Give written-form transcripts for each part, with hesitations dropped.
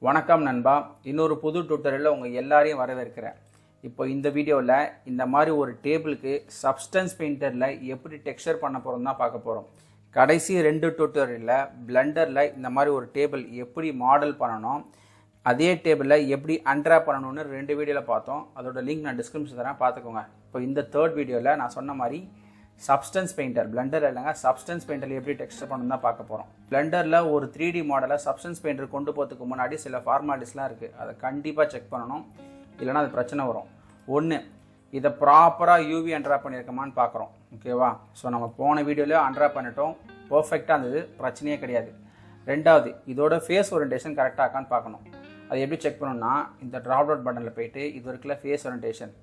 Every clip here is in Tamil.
வணக்கம் நண்பா, இன்னொரு புது டுட்டோரியலில் உங்கள் எல்லாரையும் வரவேற்கிறேன். இப்போ இந்த வீடியோவில் இந்த மாதிரி ஒரு டேபிளுக்கு சப்ஸ்டன்ஸ் பெயிண்டரில் எப்படி டெக்ஸ்சர் பண்ண போகிறோம் தான் பார்க்க போகிறோம். கடைசி 2 டுட்டோரியலில் பிளெண்டரில் இந்த மாதிரி ஒரு டேபிள் எப்படி மாடல் பண்ணணும், அதே டேபிளில் எப்படி அன்ட்ராப் பண்ணணும்னு 2 வீடியோவில் பார்த்தோம். அதோட லிங்க் நான் டிஸ்கிரிப்ஷன் தரேன், பார்த்துக்கோங்க. இப்போ இந்த 3rd வீடியோவில் நான் சொன்ன மாதிரி சப்ஸ்டன்ஸ் பெயிண்டர் பிளெண்டர் இல்லைங்க, சப்ஸ்டன்ஸ் பெயிண்டரில் எப்படி டெக்ஸ்சர் பண்ணணும் தான் பார்க்க போகிறோம். பிளெண்டரில் ஒரு 3D மாடலை சப்ஸ்டன்ஸ் பெயிண்டர் கொண்டு போகிறதுக்கு முன்னாடி சில ஃபார்மாலிட்டிஸ்லாம் இருக்குது, அதை கண்டிப்பாக செக் பண்ணணும், இல்லைனா அது பிரச்சனை வரும். ஒன்று, இதை ப்ராப்பராக யூவி அன்ட்ராப் பண்ணியிருக்கோமான்னு பார்க்குறோம். ஓகேவா? ஸோ நம்ம போன வீடியோவில் அன்ட்ராப் பண்ணிட்டோம், பர்ஃபெக்டாக இருந்தது, பிரச்சனையே கிடையாது. 2வது, இதோட ஃபேஸ் ஓரியன்டேஷன் கரெக்டாக இருக்கான்னு பார்க்கணும். அது எப்படி செக் பண்ணணும்னா, இந்த ட்ராப் டவுன் பட்டனில் போய்ட்டு இது இருக்குல்ல ஃபேஸ் ஓரியன்டேஷன்,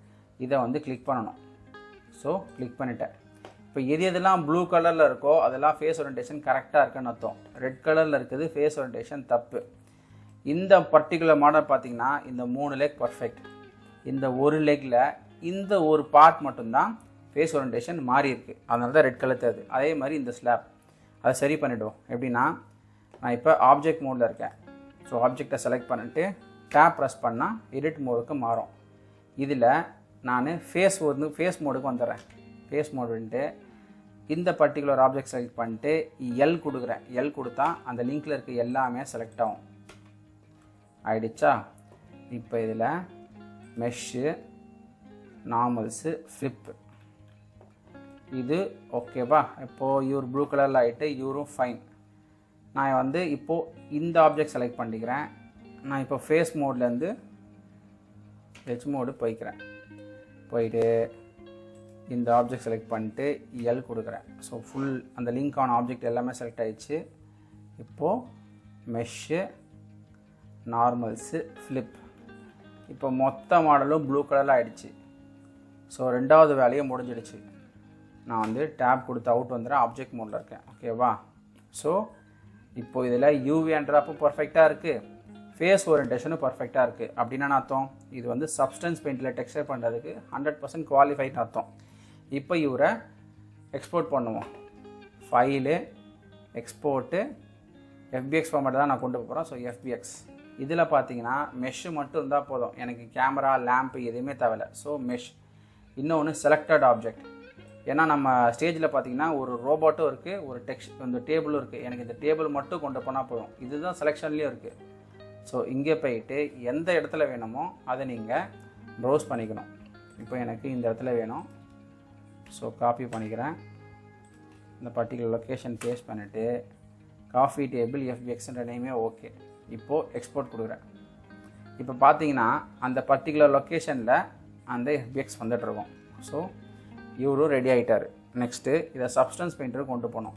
இதை கிளிக் பண்ணணும். ஸோ கிளிக் பண்ணிட்டேன். இப்போ எதெல்லாம் ப்ளூ கலரில் இருக்கோ அதெல்லாம் ஃபேஸ் ஓரியன்டேஷன் கரெக்டாக இருக்குன்னு அர்த்தம். ரெட் கலரில் இருக்குது ஃபேஸ் ஓரியன்டேஷன் தப்பு. இந்த பர்டிகுலர் மாடல் பார்த்திங்கன்னா இந்த 3 லெக் பர்ஃபெக்ட். இந்த ஒரு லெக்கில் இந்த ஒரு பார்ட் மட்டும்தான் ஃபேஸ் ஓரியன்டேஷன் மாறி இருக்குது, அதனால தான் ரெட் கலர் தருது. அதே மாதிரி இந்த ஸ்லாப் அதை சரி பண்ணிவிடுவோம். எப்படின்னா, நான் இப்போ ஆப்ஜெக்ட் மோடில் இருக்கேன். ஸோ ஆப்ஜெக்டை செலக்ட் பண்ணிவிட்டு டேப் ப்ரெஸ் பண்ணால் எடிட் மோடுக்கு மாறும். இதில் நான் ஃபேஸ் மோடுக்கு வந்துடுறேன். ஃபேஸ் மோடுன்ட்டு இந்த பர்டிகுலர் ஆப்ஜெக்ட் செலக்ட் பண்ணிட்டு எல் கொடுக்குறேன். எல் கொடுத்தா அந்த லிங்கில் இருக்க எல்லாமே செலக்ட் ஆகும். ஆயிடுச்சா? இப்போ இதில் மெஷ்ஷு, நார்மல்ஸு, ஃப்ளிப்பு, இது ஓகேவா? இப்போது இவர் ப்ளூ கலரில் ஆகிட்டு இவரும் ஃபைன். நான் இப்போது இந்த ஆப்ஜெக்ட் செலக்ட் பண்ணிக்கிறேன். நான் இப்போ ஃபேஸ் மோட்லேருந்து ஹெச் மோடு போயிட்டு இந்த ஆப்ஜெக்ட் செலக்ட் பண்ணிட்டு எல் கொடுக்குறேன். ஸோ ஃபுல் அந்த லிங்க் ஆன ஆப்ஜெக்ட் எல்லாமே செலக்ட் ஆகிடுச்சு. இப்போது மெஷ்ஷு, நார்மல்ஸு, ஃப்ளிப், இப்போ மொத்த மாடலும் ப்ளூ கலரில் ஆகிடுச்சு. ஸோ 2வது வேலையும் முடிஞ்சிடுச்சு. நான் டேப் கொடுத்து அவுட் வந்துடுறேன், ஆப்ஜெக்ட் மோடில் இருக்கேன். ஓகேவா? ஸோ இப்போது இதில் யூவி அன்ட்ராப்பும் பர்ஃபெக்டாக இருக்குது, ஃபேஸ் ஓரியன்டேஷனும் பர்ஃபெக்டாக இருக்குது. அப்படின்னா அர்த்தம் இது சப்ஸ்டன்ஸ் பெயிண்டில் டெக்ஸ்சர் பண்ணுறதுக்கு 100% குவாலிஃபைட்னு அர்த்தம். இப்போ இவரை எக்ஸ்போர்ட் பண்ணுவோம். ஃபைலு, எக்ஸ்போர்ட்டு, எஃபிஎக்ஸ் ஃபார்மேட் தான் நான் கொண்டு போகிறேன். ஸோ எஃபிஎக்ஸ் இதில் பார்த்தீங்கன்னா மெஷ்ஷு மட்டும் இருந்தால் போதும், எனக்கு கேமரா, லேம்ப்பு எதுவுமே தேவையில்லை. So mesh. இன்னொன்று செலக்டட் ஆப்ஜெக்ட். ஏன்னா நம்ம ஸ்டேஜில் பார்த்தீங்கன்னா ஒரு ரோபோட்டும் இருக்குது, ஒரு இந்த டேபிளும் இருக்குது. எனக்கு இந்த டேபிள் மட்டும் கொண்டு போனால் போதும். இதுதான் செலெக்ஷன்லேயும் இருக்குது. ஸோ இங்கே போயிட்டு எந்த இடத்துல வேணுமோ அதை நீங்கள் ப்ரௌஸ் பண்ணிக்கணும். இப்போ எனக்கு இந்த இடத்துல வேணும். ஸோ காப்பி பண்ணிக்கிறேன். இந்த பர்டிகுலர் லொக்கேஷன் பேஸ்ட் பண்ணிவிட்டு காஃபி டேபிள் எஃபிஎக்ஸ்ன்ற நேமே ஓகே. இப்போது எக்ஸ்போர்ட் கொடுக்குறேன். இப்போ பார்த்தீங்கன்னா அந்த பர்டிகுலர் லொக்கேஷனில் அந்த எஃபிஎக்ஸ் வந்துட்டுருக்கோம். ஸோ இவரும் ரெடி ஆகிட்டார். நெக்ஸ்ட்டு இதை சப்ஸ்டன்ஸ் பெயிண்டர் கொண்டு போகணும்.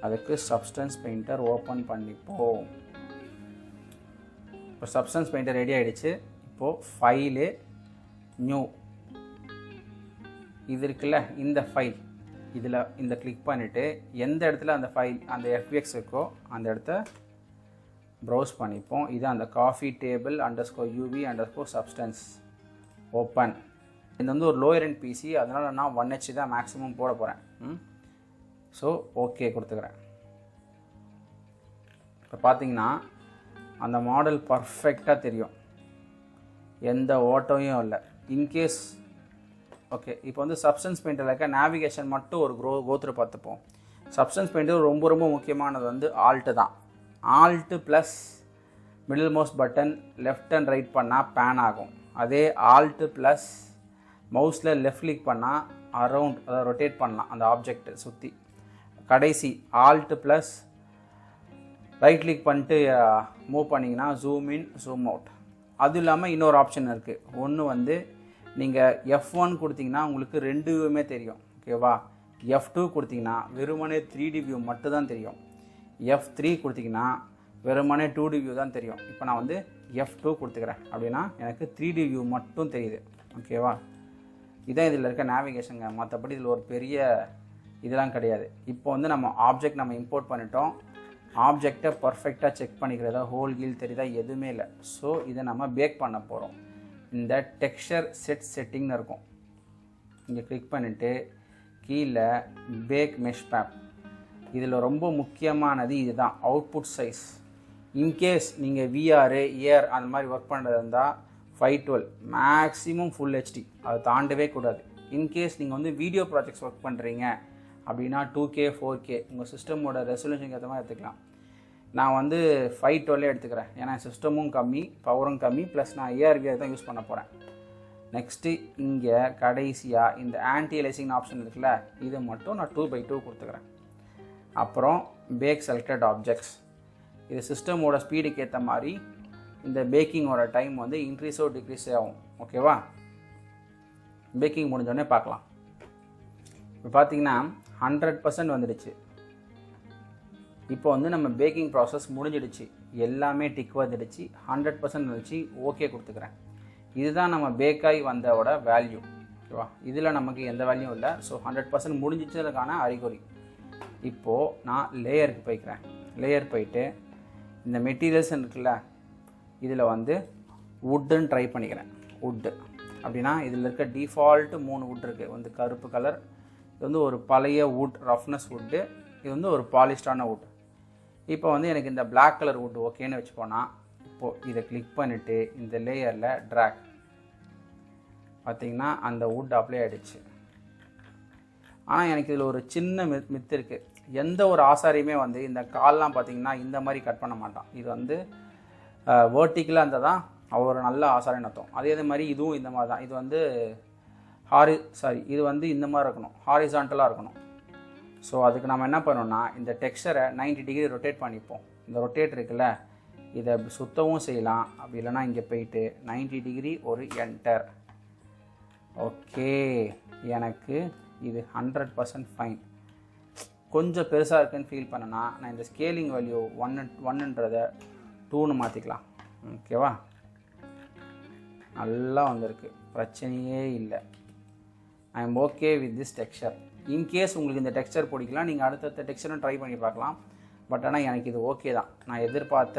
அதுக்கு சப்ஸ்டன்ஸ் பெயிண்டர் ஓப்பன் பண்ணிப்போம். இப்போ சப்ஸ்டன்ஸ் பெயிண்டர் ரெடி ஆகிடுச்சு. இப்போது ஃபைலு, நியூ, இது இருக்குல்ல இந்த ஃபைல், இதில் இந்த கிளிக் பண்ணிவிட்டு எந்த இடத்துல அந்த ஃபைல் அந்த எஃபிஎக்ஸ் இருக்கோ அந்த இடத்த ப்ரௌஸ் பண்ணிப்போம். இது அந்த coffee table _UV _substance open. இது ஒரு லோயர் எண்ட் பிசி, அதனால் நான் 1H தான் மேக்ஸிமம் போட போகிறேன். ஸோ ஓகே கொடுத்துக்கிறேன். இப்போ பார்த்தீங்கன்னா அந்த மாடல் பர்ஃபெக்டாக தெரியும், எந்த ஓட்டையும் இல்லை. In case okay. இப்போ சப்ஸ்டன்ஸ் பெயிண்டரில் இருக்க நேவிகேஷன் மட்டும் ஒரு கோத்ரு பார்த்துப்போம். சப்ஸ்டன்ஸ் பெயிண்டர் ரொம்ப ரொம்ப முக்கியமானது ஆல்ட்டு தான். Alt plus middle mouse button left and right பண்ணால் பேன் ஆகும். அதே ஆல்ட்டு ப்ளஸ் மவுஸில் லெஃப்ட் கிளிக் பண்ணால் அரவுண்ட், அதை ரொட்டேட் பண்ணலாம் அந்த ஆப்ஜெக்ட் சுற்றி. கடைசி ஆல்ட்டு ப்ளஸ் ரைட் கிளிக் பண்ணிட்டு மூவ் பண்ணிங்கன்னா ஜூம் இன், ஜூம் அவுட். அதுவும் இல்லாமல் இன்னொரு ஆப்ஷன் இருக்குது. ஒன்று நீங்கள் F1 கொடுத்தீங்கன்னா உங்களுக்கு 2 வியூவுமே தெரியும். ஓகேவா? F2 கொடுத்தீங்கன்னா வெறுமனே 3D வியூ மட்டும் தான் தெரியும். F3 கொடுத்தீங்கன்னா வெறுமனே 2D வியூ தான் தெரியும். இப்போ நான் F2 கொடுத்துக்கிறேன். அப்படின்னா எனக்கு 3D வியூ மட்டும் தெரியுது. ஓகேவா? இதான் இதில் இருக்க நேவிகேஷனுங்க. மற்றபடி இதில் ஒரு பெரிய இதெல்லாம் கிடையாது. இப்போ நம்ம ஆப்ஜெக்ட் இம்போர்ட் பண்ணிட்டோம். ஆப்ஜெக்டை பர்ஃபெக்டாக செக் பண்ணிக்கிறதா, ஹோல் கீல் தெரியுதா, எதுவுமே இல்லை. ஸோ இதை நம்ம பேக் பண்ண போகிறோம். இந்த டெக்ஸ்சர் செட்டிங்னு இருக்கும், இங்கே கிளிக் பண்ணிவிட்டு கீழே பேக் மெஷ் பேப். இதில் ரொம்ப முக்கியமானது இதுதான், அவுட்புட் சைஸ். இன்கேஸ் நீங்கள் விஆர் ஏஆர் அந்த மாதிரி ஒர்க் பண்ணுறது இருந்தால் 512 மேக்ஸிமம் ஃபுல் ஹெச்டி, அதை தாண்டவே கூடாது. இன்கேஸ் நீங்கள் வந்து வீடியோ ப்ராஜெக்ட்ஸ் ஒர்க் பண்ணுறீங்க அப்படின்னா 2K 4K உங்கள் சிஸ்டமோட ரெசல்யூஷனுக்கு ஏற்ற மாதிரி எடுத்துக்கலாம். நான் வந்து 512 எடுத்துக்கிறேன், ஏன்னா சிஸ்டமும் கம்மி, பவரும் கம்மி, ப்ளஸ் நான் ஏஆர்விஆர் தான் யூஸ் பண்ண போகிறேன். நெக்ஸ்ட்டு இங்கே கடைசியாக இந்த ஆன்டி அலைசிங் ஆப்ஷன் இருக்குல்ல, இது மட்டும் நான் 2/2 கொடுத்துக்கிறேன். அப்புறம் பேக் செலக்டட் ஆப்ஜெக்ட்ஸ், இது சிஸ்டமோட ஸ்பீடுக்கு ஏற்ற மாதிரி இந்த பேக்கிங்கோட டைம் வந்து இன்க்ரீஸோ டிக்ரீஸே ஆகும். ஓகேவா? பேக்கிங் முடிஞ்சோடனே பார்க்கலாம். இப்போ பார்த்தீங்கன்னா 100% வந்துடுச்சு. இப்போ வந்து நம்ம பேக்கிங் ப்ராசஸ் முடிஞ்சிடுச்சு, எல்லாமே டிக் வந்துடுச்சு, 100% வந்துச்சு, ஓகே கொடுத்துக்கிறேன். இதுதான் நம்ம பேக்காய் வந்தோட வேல்யூ. ஓகேவா? இதில் நமக்கு எந்த வேல்யூ இல்லை. ஸோ 100% முடிஞ்சிச்சதுக்கான அறிகுறி. இப்போது நான் லேயருக்கு போய்க்கிறேன். லேயர் போயிட்டு இந்த மெட்டீரியல்ஸ் இருக்குல்ல, இதில் வந்து வுட்டுன்னு ட்ரை பண்ணிக்கிறேன். வுட்டு அப்படின்னா இதில் இருக்க டிஃபால்ட்டு 3 வுட் இருக்குது. வந்து கருப்பு கலர், இது வந்து ஒரு பழைய வுட் ரஃப்னஸ் வுட்டு, இது வந்து ஒரு பாலிஸ்டான வுட். இப்போ வந்து எனக்கு இந்த பிளாக் கலர் வுட் ஓகேன்னு வச்சுப்போனா, இப்போது இதை கிளிக் பண்ணிவிட்டு இந்த லேயரில் ட்ராக் பார்த்திங்கன்னா அந்த வுட் அப்ளை ஆகிடுச்சு. ஆனால் எனக்கு இதில் ஒரு சின்ன மித்து இருக்குது. எந்த ஒரு ஆசாரியுமே வந்து இந்த கால்லாம் பார்த்திங்கன்னா இந்த மாதிரி கட் பண்ண மாட்டான். இது வந்து வேர்ட்டிக்கலாக இருந்தால் தான் அவர் ஒரு நல்ல ஆசாரின்னு அர்த்தம். அதே மாதிரி இதுவும் இந்த மாதிரி தான். இது வந்து இது வந்து இந்த மாதிரி இருக்கணும், ஹாரிசான்டலாக இருக்கணும். ஸோ அதுக்கு நம்ம என்ன பண்ணோம்னா இந்த டெக்ஸ்சரை 90 டிகிரி ரொட்டேட் பண்ணிப்போம். இந்த ரொட்டேட் இருக்குல்ல, இதை சுத்தவும் செய்யலாம், அப்படி இல்லைனா இங்கே போயிட்டு 90 டிகிரி ஒரு என்டர். ஓகே, எனக்கு இது 100% ஃபைன். கொஞ்சம் பெருசாக இருக்குன்னு ஃபீல் பண்ணனா நான் இந்த ஸ்கேலிங் வேல்யூ 1ன்றதை 2ன்னு மாற்றிக்கலாம். ஓகேவா? நல்லா வந்திருக்கு, பிரச்சனையே இல்லை. I am okay with this texture. In case உங்களுக்கு இந்த டெக்ஸ்சர் பிடிக்கலாம், நீங்கள் அடுத்தடுத்த டெக்ஸ்சரும் ட்ரை பண்ணி பார்க்கலாம். பட் ஆனால் எனக்கு இது ஓகே தான். நான் எதிர்பார்த்த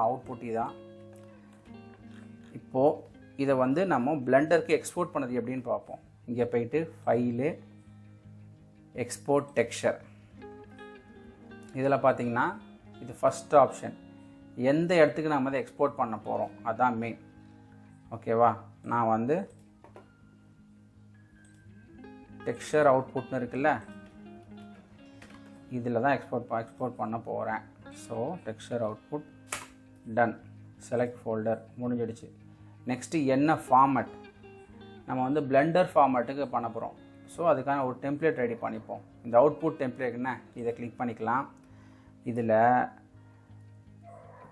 அவுட்புட் இதுதான். இப்போது இதை வந்து நம்ம பிளெண்டருக்கு எக்ஸ்போர்ட் பண்ணது எப்படின்னு பார்ப்போம். இங்கே போயிட்டு ஃபைலு, எக்ஸ்போர்ட் டெக்ஸ்சர், இதில் பார்த்தீங்கன்னா இது ஃபஸ்ட் ஆப்ஷன். எந்த இடத்துக்கு நம்ம அதை எக்ஸ்போர்ட் பண்ண போகிறோம் அதுதான் மெயின். ஓகேவா? நான் வந்து டெக்ஸ்சர் அவுட்புட்னு இருக்குல்ல, இதில் தான் எக்ஸ்போர்ட் பண்ண போகிறேன். So texture output done, select folder முடிஞ்சிடுச்சு. நெக்ஸ்ட்டு என்ன ஃபார்மேட், நம்ம வந்து பிளெண்டர் ஃபார்மேட்டுக்கு பண்ண போகிறோம். ஸோ அதுக்கான ஒரு டெம்ப்ளேட் ரெடி பண்ணிப்போம். இந்த அவுட்புட் டெம்ப்ளேட்னா இதை கிளிக் பண்ணிக்கலாம். இதில்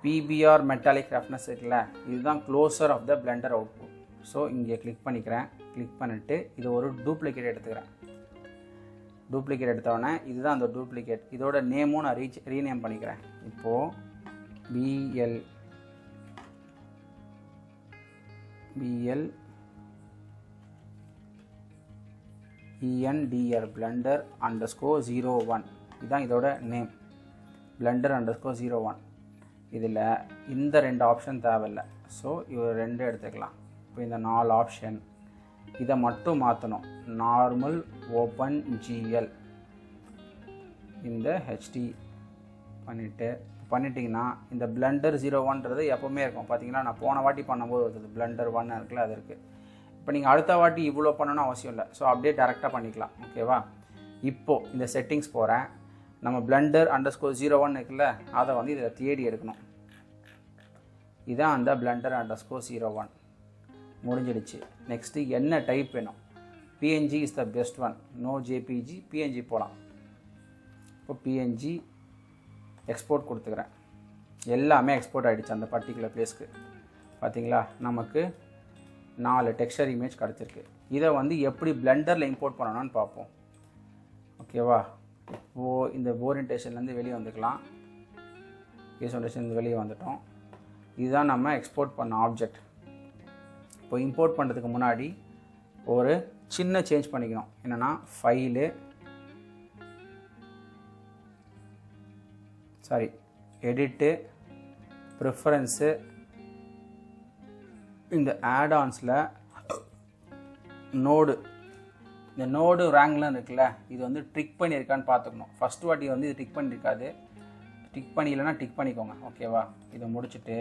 PBR மெட்டாலிக் ரஃப்னஸ் இருக்குல்ல, இதுதான் closer of the blender output. So இங்கே கிளிக் பண்ணிக்கிறேன். கிளிக் பண்ணிவிட்டு இது ஒரு டூப்ளிகேட் எடுத்துக்கிறேன். டூப்ளிகேட் எடுத்தோடனே இதுதான் அந்த டூப்ளிகேட். இதோட நேமும் நான் ரீநேம் பண்ணிக்கிறேன். இப்போது BLENDR blender _ 01 இதுதான் இதோட நேம், blender _ 01. இதில் இந்த 2 ஆப்ஷன் தேவையில்லை. ஸோ இவர் 2 எடுத்துக்கலாம். இப்போ இந்த 4 ஆப்ஷன் இதை மட்டும் மாற்றணும். நார்மல் ஓப்பன் GL இந்த HD பண்ணிட்டீங்கன்னா இந்த blender 01ன்றது எப்போவுமே இருக்கும். பார்த்தீங்கன்னா நான் போன வாட்டி பண்ணும்போது வருது blender 1 இருக்குல்ல, அது இருக்குது. இப்போ நீங்கள் அடுத்த வாட்டி இவ்வளோ பண்ணணும்னு அவசியம் இல்லை. ஸோ அப்படியே டேரெக்டாக பண்ணிக்கலாம். ஓகேவா? இப்போது இந்த செட்டிங்ஸ் போகிறேன். நம்ம blender _ 01 இருக்குல்ல, அதை வந்து இதில் தேடி எடுக்கணும். இதான் அந்த blender _ 01 முடிஞ்சிடுச்சு. நெக்ஸ்ட்டு என்ன டைப் வேணும்? PNG is the best one. No JPG, PNG போகலாம். இப்போ PNG எக்ஸ்போர்ட் கொடுத்துக்கிறேன். எல்லாமே எக்ஸ்போர்ட் ஆகிடுச்சு அந்த பர்டிகுலர் பிளேஸ்க்கு. பார்த்தீங்களா, நமக்கு 4 டெக்ஸ்சர் இமேஜ் கிடச்சிருக்கு. இதை வந்து எப்படி பிளெண்டரில் இம்போர்ட் பண்ணணும்னு பார்ப்போம். ஓகேவா? இப்போது இந்த ஓரியன்டேஷன்லேருந்து வெளியே வந்துக்கலாம். ஓரியன்டேஷன்லேருந்து வெளியே வந்துட்டோம். இதுதான் நம்ம எக்ஸ்போர்ட் பண்ண ஆப்ஜெக்ட். இப்போ இம்போர்ட் பண்ணுறதுக்கு முன்னாடி ஒரு சின்ன சேஞ்ச் பண்ணிக்கணும். என்னென்னா ஃபைலு, எடிட்டு, ப்ரிஃபரன்ஸு, இந்த ஆடான்ஸில் நோடு, இந்த நோடு ரேங்க்லாம் இருக்குல்ல, இது வந்து ட்ரிக் பண்ணியிருக்கான்னு பார்த்துக்கணும். ஃபஸ்ட்டு வாட்டி வந்து இது ட்ரிக் பண்ணியிருக்காது. டிக் பண்ணிக்கலன்னா டிக் பண்ணிக்கோங்க. ஓகேவா? இதை முடிச்சுட்டு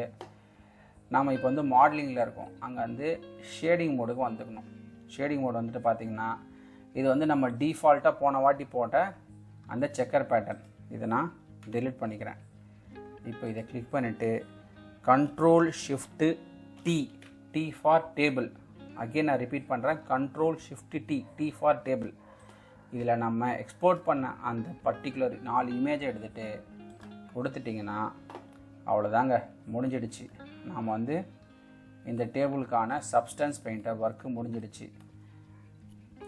நாம் இப்போ வந்து மாடலிங்கில் இருக்கோம். அங்கே வந்து ஷேடிங் மோடுக்கு வந்துக்கணும். ஷேடிங் மோடு வந்துட்டு பார்த்திங்கன்னா இது வந்து நம்ம டிஃபால்ட்டாக போன வாட்டி போட்ட அந்த செக்கர் பேட்டர்ன். இதை நான் டெலிட் பண்ணிக்கிறேன். இப்போ இதை கிளிக் பண்ணிவிட்டு control shift D, D for table. Again நான் ரிப்பீட் பண்ணுறேன், control shift D, D for table. இதில் நம்ம எக்ஸ்போர்ட் பண்ண அந்த பர்டிகுலர் 4 இமேஜை எடுத்துகிட்டு கொடுத்துட்டிங்கன்னா அவ்வளோதாங்க, முடிஞ்சிடுச்சு. நாம் வந்து இந்த டேபிளுக்கான சப்ஸ்டன்ஸ் பெயிண்டர் ஒர்க்கு முடிஞ்சிடுச்சு.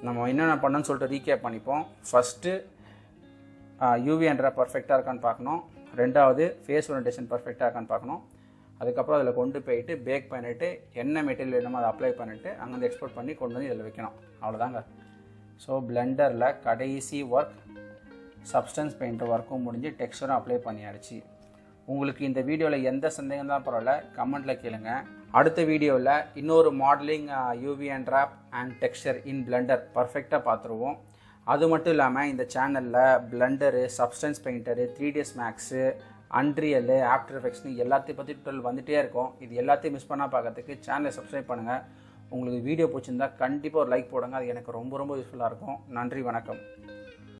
நம்ம என்னென்ன பண்ணணும்னு சொல்லிட்டு ரீகேப் பண்ணிப்போம். ஃபஸ்ட்டு யூவி என்ற பர்ஃபெக்டாக இருக்கான்னு பார்க்கணும். ரெண்டாவது ஃபேஸ் ஓரியன்டேஷன் பர்ஃபெக்டாக இருக்கான்னு பார்க்கணும். அதுக்கப்புறம் அதில் கொண்டு போயிட்டு பேக் பண்ணிவிட்டு என்ன மெட்டீரியல் வேணுமோ அதை அப்ளை பண்ணிவிட்டு அங்கேருந்து எக்ஸ்போர்ட் பண்ணி கொண்டு வந்து இதில் வைக்கணும். அவ்வளோதாங்க. ஸோ பிளெண்டரில் கடைசி ஒர்க் சப்ஸ்டன்ஸ் பெயிண்டர் ஒர்க்கும் முடிஞ்சு டெக்ஸ்சரும் அப்ளை பண்ணியாச்சு. உங்களுக்கு இந்த வீடியோவில் எந்த சந்தேகம் தான் பரவாயில்ல, கமெண்ட்டில் கேளுங்க. அடுத்த வீடியோவில் இன்னொரு modelling UV and wrap and texture in Blender பர்ஃபெக்டாக பார்த்துருவோம். அது மட்டும் இல்லாமல் இந்த சேனலில் Blender, Substance Painter, 3ds Max, Unreal, After எஃபெக்ட்ஸ்னு எல்லாத்தையும் பற்றி டுட்டோரியல் வந்துகிட்டே இருக்கும். இது எல்லாத்தையும் மிஸ் பண்ணால் பார்க்கறதுக்கு சேனலை சப்ஸ்கிரைப் பண்ணுங்கள். உங்களுக்கு வீடியோ பிடிச்சிருந்தா கண்டிப்பாக ஒரு லைக் போடுங்க. அது எனக்கு ரொம்ப யூஸ்ஃபுல்லாக இருக்கும். நன்றி, வணக்கம்.